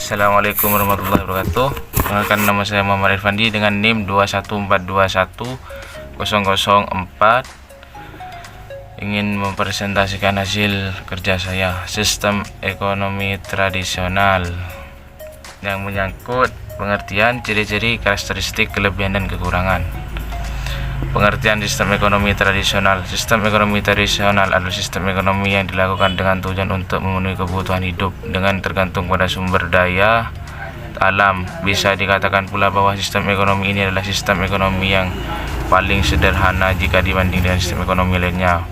Assalamualaikum warahmatullahi wabarakatuh. Perkenalkan, nama saya Muhammad Irfandi dengan NIM 214210004. Ingin mempresentasikan hasil kerja saya, sistem ekonomi tradisional, yang menyangkut pengertian, ciri-ciri, karakteristik, kelebihan dan kekurangan. Pengertian sistem ekonomi tradisional. Sistem ekonomi tradisional adalah sistem ekonomi yang dilakukan dengan tujuan untuk memenuhi kebutuhan hidup dengan tergantung pada sumber daya alam. Bisa dikatakan pula bahwa sistem ekonomi ini adalah sistem ekonomi yang paling sederhana jika dibanding dengan sistem ekonomi lainnya.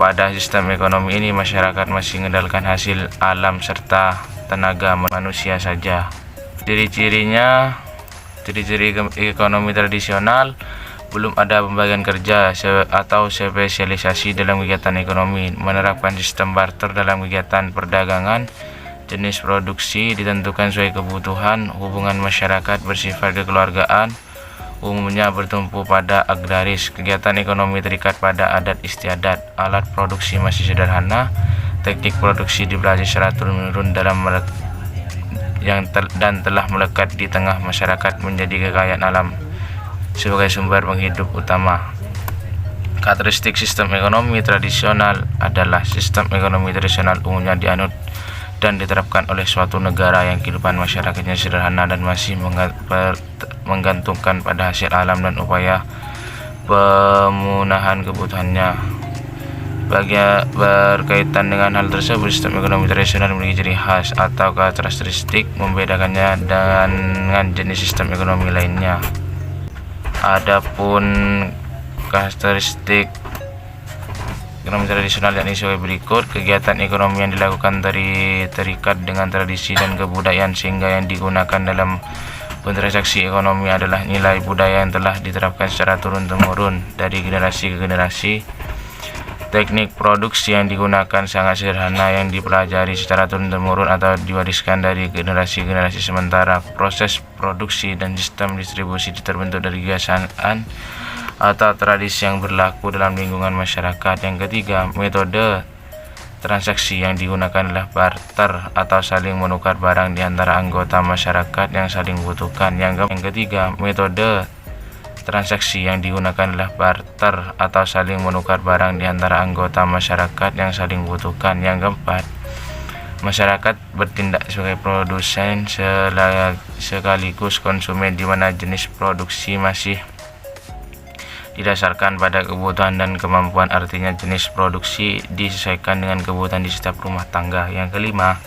Pada sistem ekonomi ini, masyarakat masih mengandalkan hasil alam serta tenaga manusia saja. Ciri-ciri ekonomi tradisional: belum ada pembagian kerja atau spesialisasi dalam kegiatan ekonomi, menerapkan sistem barter dalam kegiatan perdagangan, jenis produksi ditentukan sesuai kebutuhan, hubungan masyarakat bersifat kekeluargaan, umumnya bertumpu pada agraris, kegiatan ekonomi terikat pada adat istiadat, alat produksi masih sederhana, teknik produksi dipelajari secara turun-menurun dan telah melekat di tengah masyarakat, menjadi kekayaan alam sebagai sumber penghidup utama. Karakteristik sistem ekonomi tradisional adalah sistem ekonomi tradisional umumnya dianut dan diterapkan oleh suatu negara yang kehidupan masyarakatnya sederhana dan masih menggantungkan pada hasil alam dan upaya pemenuhan kebutuhannya. Berkaitan dengan hal tersebut, sistem ekonomi tradisional memiliki ciri khas atau karakteristik membedakannya dengan jenis sistem ekonomi lainnya. Adapun karakteristik ekonomi tradisional yakni sebagai berikut: kegiatan ekonomi yang dilakukan terikat dengan tradisi dan kebudayaan, sehingga yang digunakan dalam bertransaksi ekonomi adalah nilai budaya yang telah diterapkan secara turun-temurun dari generasi ke generasi. Teknik produksi yang digunakan sangat sederhana yang dipelajari secara turun-temurun atau diwariskan dari generasi ke generasi, sementara proses produksi dan sistem distribusi terbentuk dari kebiasaan atau tradisi yang berlaku dalam lingkungan masyarakat. Yang ketiga, metode transaksi yang digunakan adalah barter atau saling menukar barang di antara anggota masyarakat yang saling membutuhkan. Yang ketiga, metode transaksi yang digunakan adalah barter atau saling menukar barang di antara anggota masyarakat yang saling membutuhkan. Yang keempat, masyarakat bertindak sebagai produsen sekaligus konsumen, di mana jenis produksi masih didasarkan pada kebutuhan dan kemampuan, artinya jenis produksi disesuaikan dengan kebutuhan di setiap rumah tangga. Yang kelima,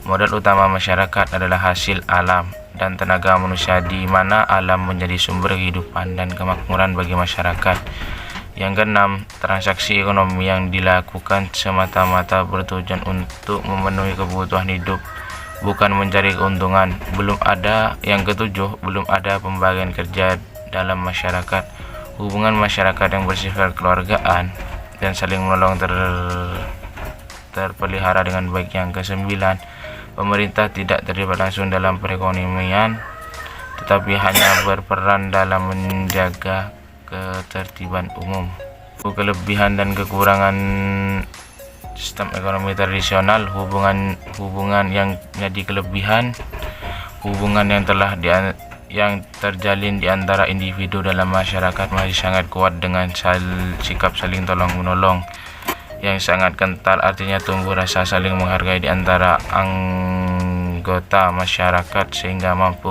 modal utama masyarakat adalah hasil alam dan tenaga manusia, di mana alam menjadi sumber kehidupan dan kemakmuran bagi masyarakat. Yang keenam, transaksi ekonomi yang dilakukan semata-mata bertujuan untuk memenuhi kebutuhan hidup, bukan mencari keuntungan. Yang ketujuh, belum ada pembagian kerja dalam masyarakat. Hubungan masyarakat yang bersifat kekeluargaan dan saling menolong terpelihara dengan baik. Yang kesembilan, pemerintah tidak terlibat langsung dalam perekonomian, tetapi hanya berperan dalam menjaga ketertiban umum. Kelebihan dan kekurangan sistem ekonomi tradisional: hubungan yang jadi kelebihan, hubungan yang terjalin di antara individu dalam masyarakat masih sangat kuat dengan sikap saling tolong-menolong yang sangat kental, artinya tumbuh rasa saling menghargai di antara anggota masyarakat sehingga mampu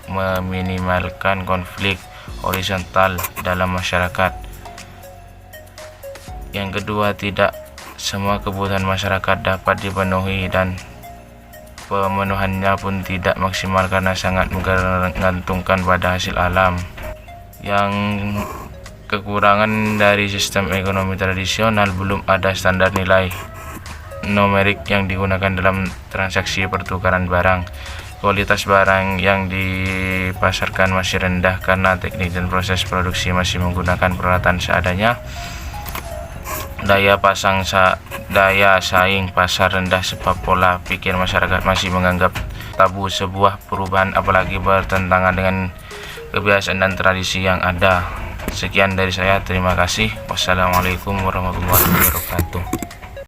meminimalkan konflik horizontal dalam masyarakat. Yang kedua, tidak semua kebutuhan masyarakat dapat dipenuhi dan pemenuhannya pun tidak maksimal karena sangat menggantungkan pada hasil alam. Yang kekurangan dari sistem ekonomi tradisional: belum ada standar nilai numerik yang digunakan dalam transaksi pertukaran barang. Kualitas barang yang dipasarkan masih rendah karena teknik dan proses produksi masih menggunakan peralatan seadanya. Daya saing pasar rendah sebab pola pikir masyarakat masih menganggap tabu sebuah perubahan, apalagi bertentangan dengan kebiasaan dan tradisi yang ada. Sekian dari saya, terima kasih. Wassalamualaikum warahmatullahi wabarakatuh.